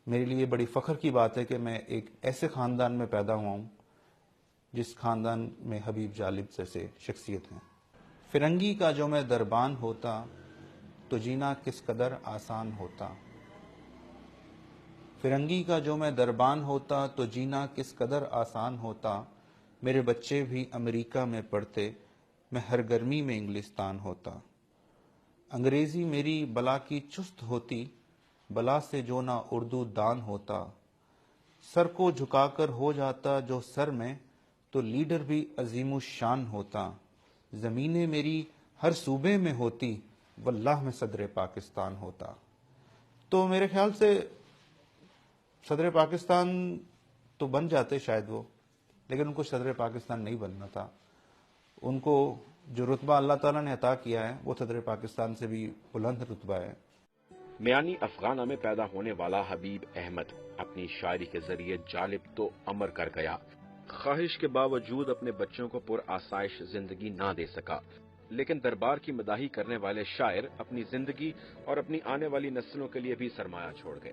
میرے لیے بڑی فخر کی بات ہے کہ میں ایک ایسے خاندان میں پیدا ہوا ہوں جس خاندان میں حبیب جالب جیسے شخصیت ہیں۔ فرنگی کا جو میں دربان ہوتا تو جینا کس قدر آسان ہوتا، فرنگی کا جو میں دربان ہوتا تو جینا کس قدر آسان ہوتا، میرے بچے بھی امریکہ میں پڑھتے، میں ہر گرمی میں انگلستان ہوتا، انگریزی میری بلا کی چست ہوتی، بلا سے جو نہ اردو دان ہوتا، سر کو جھکا کر ہو جاتا جو سر میں تو لیڈر بھی عظیم الشان ہوتا، زمینیں میری ہر صوبے میں ہوتی، واللہ میں صدر پاکستان ہوتا۔ تو میرے خیال سے صدر پاکستان تو بن جاتے شاید وہ، لیکن ان کو صدر پاکستان نہیں بننا تھا۔ ان کو جو رتبہ اللہ تعالیٰ نے عطا کیا ہے وہ صدر پاکستان سے بھی بلند رتبہ ہے۔ میانی افغانہ میں پیدا ہونے والا حبیب احمد اپنی شاعری کے ذریعے جالب تو امر کر گیا، خواہش کے باوجود اپنے بچوں کو پر آسائش زندگی نہ دے سکا، لیکن دربار کی مداحی کرنے والے شاعر اپنی زندگی اور اپنی آنے والی نسلوں کے لیے بھی سرمایہ چھوڑ گئے۔